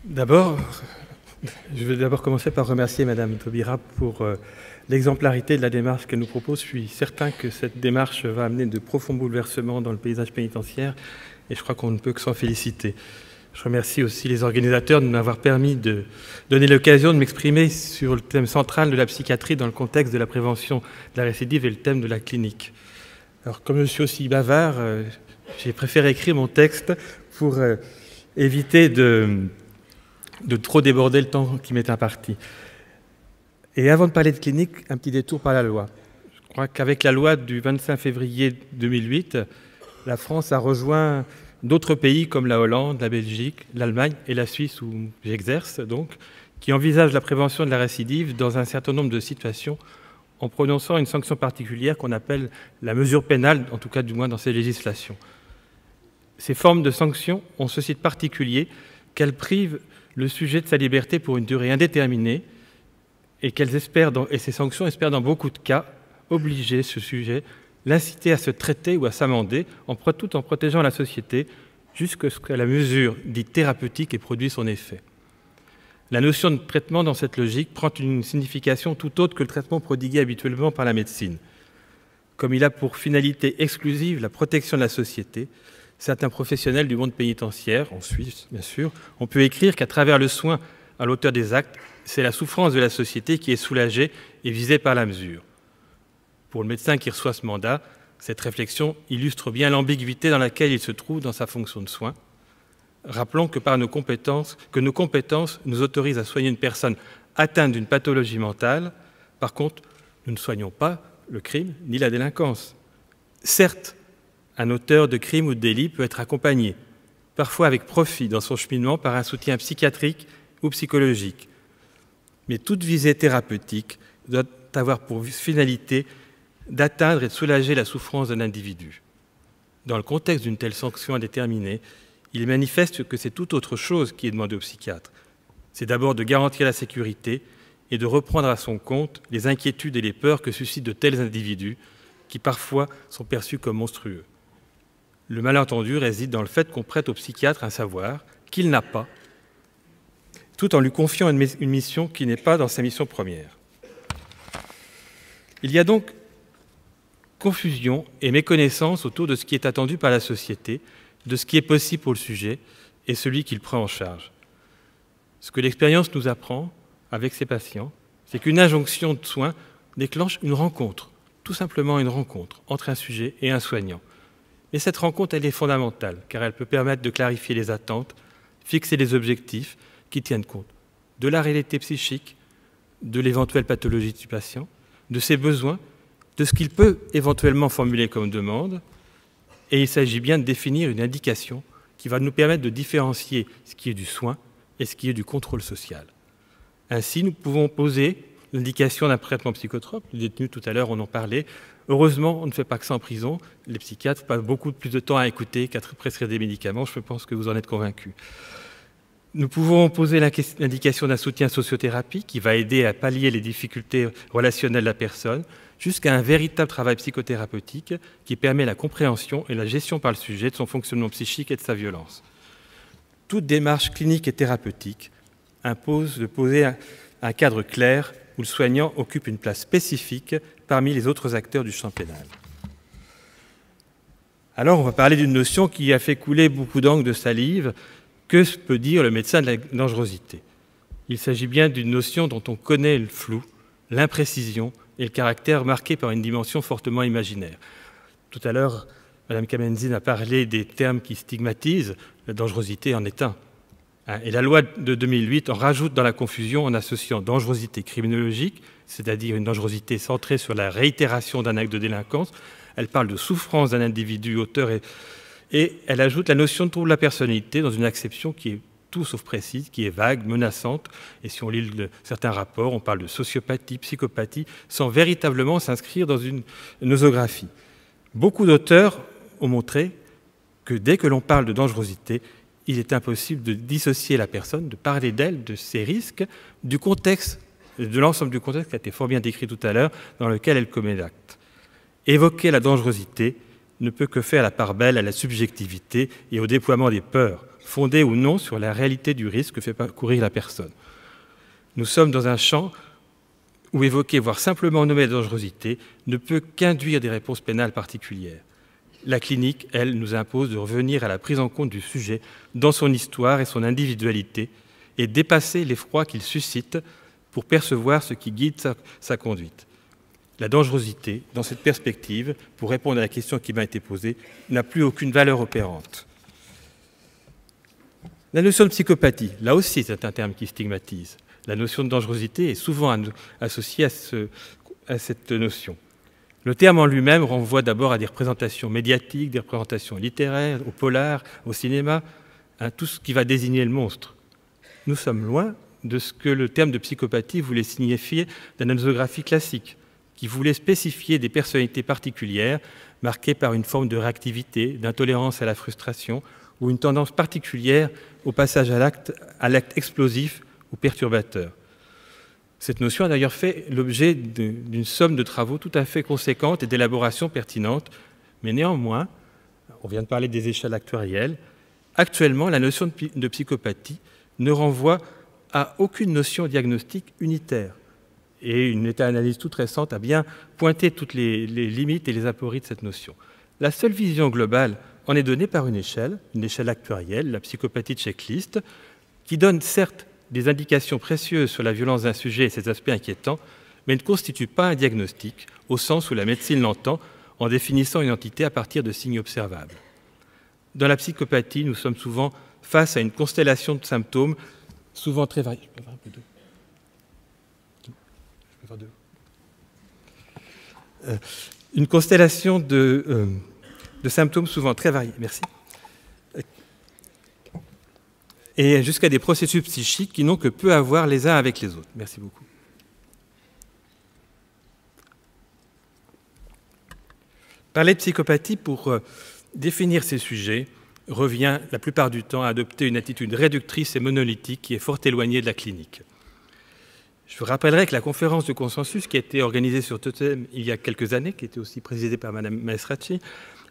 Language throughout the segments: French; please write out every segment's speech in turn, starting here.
D'abord, je vais d'abord commencer par remercier Madame Taubira pour l'exemplarité de la démarche qu'elle nous propose. Je suis certain que cette démarche va amener de profonds bouleversements dans le paysage pénitentiaire et je crois qu'on ne peut que s'en féliciter. Je remercie aussi les organisateurs de m'avoir permis de donner l'occasion de m'exprimer sur le thème central de la psychiatrie dans le contexte de la prévention de la récidive et le thème de la clinique. Alors, comme je suis aussi bavard, j'ai préféré écrire mon texte pour éviter de trop déborder le temps qui m'est imparti. Et avant de parler de clinique, un petit détour par la loi. Je crois qu'avec la loi du 25 février 2008, la France a rejoint d'autres pays comme la Hollande, la Belgique, l'Allemagne et la Suisse, où j'exerce donc, qui envisagent la prévention de la récidive dans un certain nombre de situations en prononçant une sanction particulière qu'on appelle la mesure pénale, en tout cas du moins dans ces législations. Ces formes de sanctions ont ceci de particulier qu'elles privent le sujet de sa liberté pour une durée indéterminée et ces sanctions espèrent dans beaucoup de cas obliger ce sujet, l'inciter à se traiter ou à s'amender, tout en protégeant la société jusqu'à ce que la mesure dite thérapeutique ait produit son effet. La notion de traitement dans cette logique prend une signification tout autre que le traitement prodigué habituellement par la médecine. Comme il a pour finalité exclusive la protection de la société, certains professionnels du monde pénitentiaire, en Suisse bien sûr, ont pu écrire qu'à travers le soin à l'auteur des actes, c'est la souffrance de la société qui est soulagée et visée par la mesure. Pour le médecin qui reçoit ce mandat, cette réflexion illustre bien l'ambiguïté dans laquelle il se trouve dans sa fonction de soin. Rappelons que nos compétences nous autorisent à soigner une personne atteinte d'une pathologie mentale. Par contre, nous ne soignons pas le crime ni la délinquance. Certes, un auteur de crime ou de délit peut être accompagné, parfois avec profit dans son cheminement par un soutien psychiatrique ou psychologique. Mais toute visée thérapeutique doit avoir pour finalité d'atteindre et de soulager la souffrance d'un individu. Dans le contexte d'une telle sanction indéterminée, il est manifeste que c'est tout autre chose qui est demandé au psychiatre. C'est d'abord de garantir la sécurité et de reprendre à son compte les inquiétudes et les peurs que suscitent de tels individus qui parfois sont perçus comme monstrueux. Le malentendu réside dans le fait qu'on prête au psychiatre un savoir qu'il n'a pas, tout en lui confiant une mission qui n'est pas dans sa mission première. Il y a donc confusion et méconnaissance autour de ce qui est attendu par la société, de ce qui est possible pour le sujet et celui qu'il prend en charge. Ce que l'expérience nous apprend avec ses patients, c'est qu'une injonction de soins déclenche une rencontre, tout simplement une rencontre entre un sujet et un soignant. Et cette rencontre, elle est fondamentale, car elle peut permettre de clarifier les attentes, fixer les objectifs qui tiennent compte de la réalité psychique, de l'éventuelle pathologie du patient, de ses besoins, de ce qu'il peut éventuellement formuler comme demande. Et il s'agit bien de définir une indication qui va nous permettre de différencier ce qui est du soin et ce qui est du contrôle social. Ainsi, nous pouvons poser l'indication d'un traitement psychotrope. Les détenus, tout à l'heure, on en parlait. Heureusement, on ne fait pas que ça en prison. Les psychiatres passent beaucoup plus de temps à écouter qu'à prescrire des médicaments. Je pense que vous en êtes convaincus. Nous pouvons poser l'indication d'un soutien sociothérapie qui va aider à pallier les difficultés relationnelles de la personne, jusqu'à un véritable travail psychothérapeutique qui permet la compréhension et la gestion par le sujet de son fonctionnement psychique et de sa violence. Toute démarche clinique et thérapeutique impose de poser un cadre clair où le soignant occupe une place spécifique parmi les autres acteurs du champ pénal. Alors, on va parler d'une notion qui a fait couler beaucoup d'encre de salive. Que peut dire le médecin de la dangerosité? Il s'agit bien d'une notion dont on connaît le flou, l'imprécision et le caractère marqué par une dimension fortement imaginaire. Tout à l'heure, Mme Kamenzin a parlé des termes qui stigmatisent, la dangerosité en est un. Et la loi de 2008 en rajoute dans la confusion en associant dangerosité criminologique, c'est-à-dire une dangerosité centrée sur la réitération d'un acte de délinquance. Elle parle de souffrance d'un individu auteur et elle ajoute la notion de trouble de la personnalité dans une acception qui est tout sauf précise, qui est vague, menaçante. Et si on lit certains rapports, on parle de sociopathie, psychopathie, sans véritablement s'inscrire dans une nosographie. Beaucoup d'auteurs ont montré que dès que l'on parle de dangerosité, il est impossible de dissocier la personne, de parler d'elle, de ses risques, du contexte, de l'ensemble du contexte qui a été fort bien décrit tout à l'heure, dans lequel elle commet l'acte. Évoquer la dangerosité ne peut que faire la part belle à la subjectivité et au déploiement des peurs fondée ou non sur la réalité du risque que fait courir la personne. Nous sommes dans un champ où évoquer, voire simplement nommer la dangerosité, ne peut qu'induire des réponses pénales particulières. La clinique, elle, nous impose de revenir à la prise en compte du sujet dans son histoire et son individualité et dépasser l'effroi qu'il suscite pour percevoir ce qui guide sa conduite. La dangerosité, dans cette perspective, pour répondre à la question qui m'a été posée, n'a plus aucune valeur opérante. La notion de psychopathie, là aussi, c'est un terme qui stigmatise. La notion de dangerosité est souvent associée à cette notion. Le terme en lui-même renvoie d'abord à des représentations médiatiques, des représentations littéraires, au polar, au cinéma, à tout ce qui va désigner le monstre. Nous sommes loin de ce que le terme de psychopathie voulait signifier dans la nosographie classique, qui voulait spécifier des personnalités particulières marquées par une forme de réactivité, d'intolérance à la frustration ou une tendance particulière au passage à l'acte explosif ou perturbateur. Cette notion a d'ailleurs fait l'objet d'une somme de travaux tout à fait conséquente et d'élaborations pertinentes, mais néanmoins, on vient de parler des échelles actuarielles, actuellement la notion de psychopathie ne renvoie à aucune notion diagnostique unitaire. Et une méta-analyse toute récente a bien pointé toutes les limites et les apories de cette notion. La seule vision globale en est donnée par une échelle actuarielle, la psychopathie checklist, qui donne certes des indications précieuses sur la violence d'un sujet et ses aspects inquiétants, mais ne constitue pas un diagnostic au sens où la médecine l'entend en définissant une entité à partir de signes observables. Dans la psychopathie, nous sommes souvent face à une constellation de symptômes, souvent très variés. Je peux faire un peu d'eau. Je peux faire deux. Une constellation de symptômes souvent très variés. Merci. Et jusqu'à des processus psychiques qui n'ont que peu à voir les uns avec les autres. Merci beaucoup. Parler de psychopathie pour définir ces sujets revient la plupart du temps à adopter une attitude réductrice et monolithique qui est fort éloignée de la clinique. Je vous rappellerai que la conférence de consensus qui a été organisée sur ce thème il y a quelques années, qui était aussi présidée par Mme Maesracchi,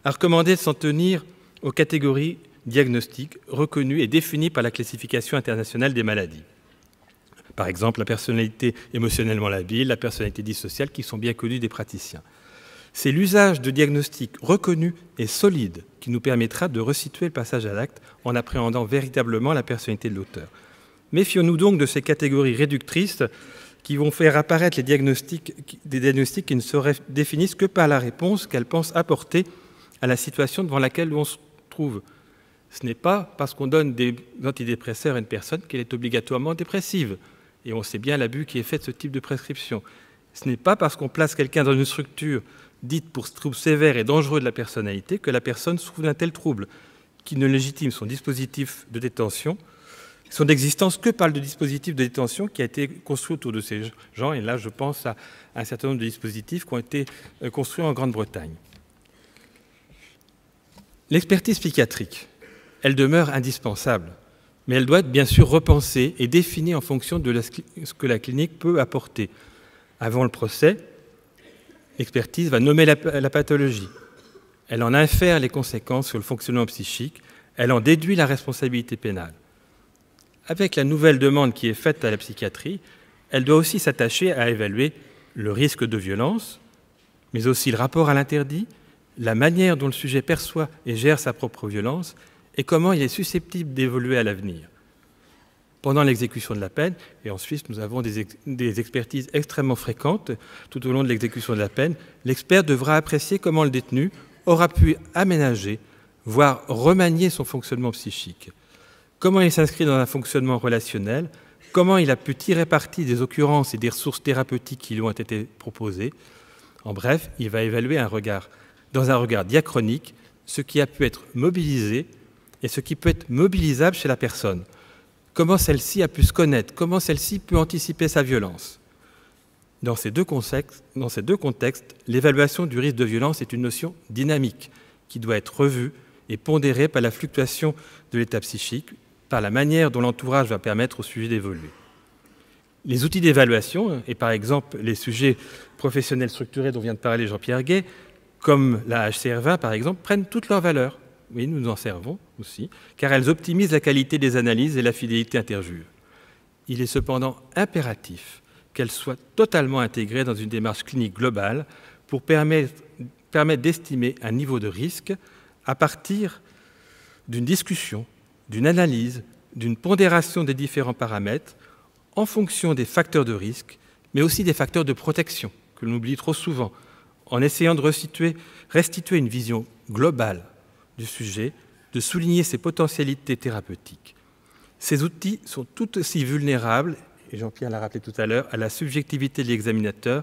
a recommandé de s'en tenir aux catégories diagnostiques reconnues et définies par la classification internationale des maladies. Par exemple, la personnalité émotionnellement labile, la personnalité dissociale, qui sont bien connues des praticiens. C'est l'usage de diagnostics reconnus et solides qui nous permettra de resituer le passage à l'acte en appréhendant véritablement la personnalité de l'auteur. Méfions-nous donc de ces catégories réductrices qui vont faire apparaître des diagnostics qui ne se définissent que par la réponse qu'elles pensent apporter à la situation devant laquelle on se trouve. Ce n'est pas parce qu'on donne des antidépresseurs à une personne qu'elle est obligatoirement dépressive. Et on sait bien l'abus qui est fait de ce type de prescription. Ce n'est pas parce qu'on place quelqu'un dans une structure dite pour trouble sévère et dangereux de la personnalité que la personne souffre d'un tel trouble, qui ne légitime son dispositif de détention, son existence que par le dispositif de détention qui a été construit autour de ces gens. Et là, je pense à un certain nombre de dispositifs qui ont été construits en Grande-Bretagne. L'expertise psychiatrique, elle demeure indispensable, mais elle doit être bien sûr repensée et définie en fonction de ce que la clinique peut apporter. Avant le procès, l'expertise va nommer la pathologie. Elle en infère les conséquences sur le fonctionnement psychique. Elle en déduit la responsabilité pénale. Avec la nouvelle demande qui est faite à la psychiatrie, elle doit aussi s'attacher à évaluer le risque de violence, mais aussi le rapport à l'interdit, la manière dont le sujet perçoit et gère sa propre violence et comment il est susceptible d'évoluer à l'avenir. Pendant l'exécution de la peine, et en Suisse nous avons des expertises extrêmement fréquentes tout au long de l'exécution de la peine, l'expert devra apprécier comment le détenu aura pu aménager, voire remanier son fonctionnement psychique. Comment il s'inscrit dans un fonctionnement relationnel, comment il a pu tirer parti des occurrences et des ressources thérapeutiques qui lui ont été proposées. En bref, il va évaluer dans un regard diachronique ce qui a pu être mobilisé et ce qui peut être mobilisable chez la personne. Comment celle-ci a pu se connaître, comment celle-ci peut anticiper sa violence. Dans ces deux contextes, l'évaluation du risque de violence est une notion dynamique qui doit être revue et pondérée par la fluctuation de l'état psychique, par la manière dont l'entourage va permettre au sujet d'évoluer. Les outils d'évaluation, et par exemple les sujets professionnels structurés dont vient de parler Jean-Pierre Gay, comme la HCR20 par exemple, prennent toute leur valeur. oui, nous nous en servons aussi, car elles optimisent la qualité des analyses et la fidélité interview. Il est cependant impératif qu'elles soient totalement intégrées dans une démarche clinique globale pour permettre d'estimer un niveau de risque à partir d'une discussion, d'une analyse, d'une pondération des différents paramètres en fonction des facteurs de risque, mais aussi des facteurs de protection, que l'on oublie trop souvent, en essayant de restituer une vision globale du sujet, de souligner ses potentialités thérapeutiques. Ces outils sont tout aussi vulnérables, et Jean-Pierre l'a rappelé tout à l'heure, à la subjectivité de l'examinateur,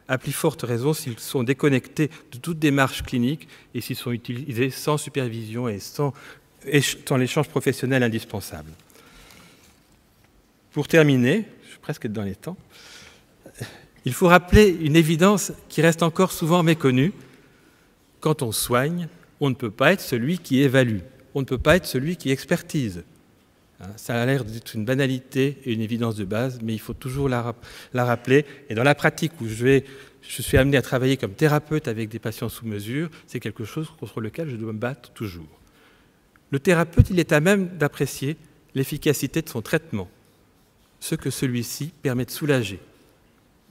à plus forte raison s'ils sont déconnectés de toute démarche clinique et s'ils sont utilisés sans supervision et sans l'échange professionnel indispensable. Pour terminer, je suis presque dans les temps, il faut rappeler une évidence qui reste encore souvent méconnue. Quand on soigne, on ne peut pas être celui qui évalue, on ne peut pas être celui qui expertise. Ça a l'air d'être une banalité et une évidence de base, mais il faut toujours la rappeler. Et dans la pratique où je suis amené à travailler comme thérapeute avec des patients sous mesure, c'est quelque chose contre lequel je dois me battre toujours. Le thérapeute, il est à même d'apprécier l'efficacité de son traitement, ce que celui-ci permet de soulager.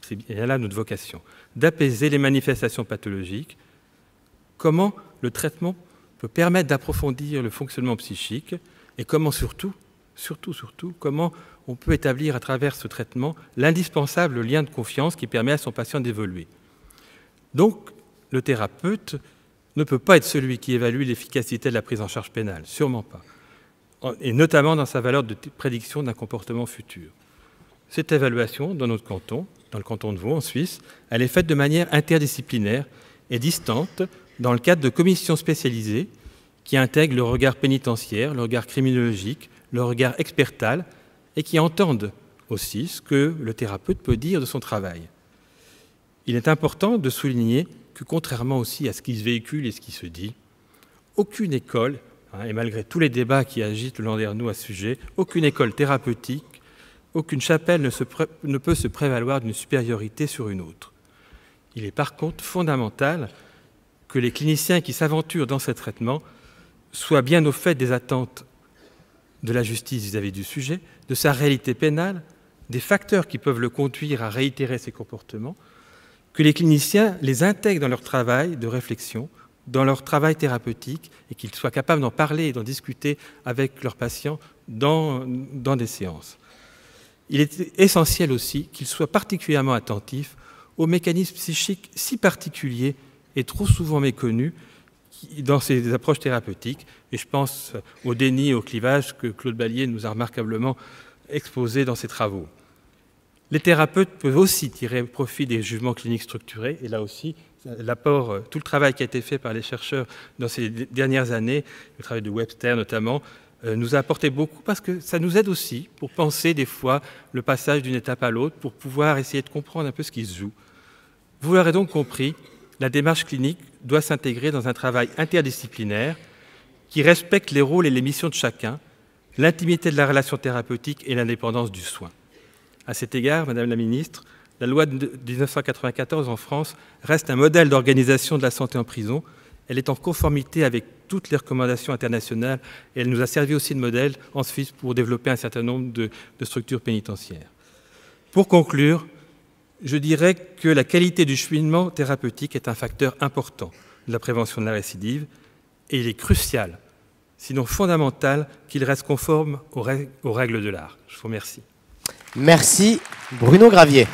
C'est bien là notre vocation, d'apaiser les manifestations pathologiques. Comment le traitement peut permettre d'approfondir le fonctionnement psychique et comment surtout, comment on peut établir à travers ce traitement l'indispensable lien de confiance qui permet à son patient d'évoluer. Donc, le thérapeute ne peut pas être celui qui évalue l'efficacité de la prise en charge pénale, sûrement pas, et notamment dans sa valeur de prédiction d'un comportement futur. Cette évaluation, dans notre canton, dans le canton de Vaud, en Suisse, elle est faite de manière interdisciplinaire et distante dans le cadre de commissions spécialisées qui intègrent le regard pénitentiaire, le regard criminologique, le regard expertal et qui entendent aussi ce que le thérapeute peut dire de son travail. Il est important de souligner que, contrairement aussi à ce qui se véhicule et ce qui se dit, aucune école, et malgré tous les débats qui agitent le Landerneau à ce sujet, aucune école thérapeutique, aucune chapelle ne peut se prévaloir d'une supériorité sur une autre. Il est par contre fondamental que les cliniciens qui s'aventurent dans ce traitement soient bien au fait des attentes de la justice vis-à-vis du sujet, de sa réalité pénale, des facteurs qui peuvent le conduire à réitérer ses comportements, que les cliniciens les intègrent dans leur travail de réflexion, dans leur travail thérapeutique, et qu'ils soient capables d'en parler et d'en discuter avec leurs patients dans des séances. Il est essentiel aussi qu'ils soient particulièrement attentifs aux mécanismes psychiques si particuliers et trop souvent méconnus dans ces approches thérapeutiques. Et je pense au déni et au clivage que Claude Ballier nous a remarquablement exposé dans ses travaux. Les thérapeutes peuvent aussi tirer profit des jugements cliniques structurés. Et là aussi, l'apport, tout le travail qui a été fait par les chercheurs dans ces dernières années, le travail de Webster notamment, nous a apporté beaucoup parce que ça nous aide aussi pour penser des fois le passage d'une étape à l'autre, pour pouvoir essayer de comprendre un peu ce qui se joue. Vous l'aurez donc compris, la démarche clinique doit s'intégrer dans un travail interdisciplinaire qui respecte les rôles et les missions de chacun, l'intimité de la relation thérapeutique et l'indépendance du soin. À cet égard, Madame la Ministre, la loi de 1994 en France reste un modèle d'organisation de la santé en prison. Elle est en conformité avec toutes les recommandations internationales et elle nous a servi aussi de modèle en Suisse pour développer un certain nombre de structures pénitentiaires. Pour conclure, je dirais que la qualité du cheminement thérapeutique est un facteur important de la prévention de la récidive et il est crucial, sinon fondamental, qu'il reste conforme aux règles de l'art. Je vous remercie. Merci Bruno Gravier.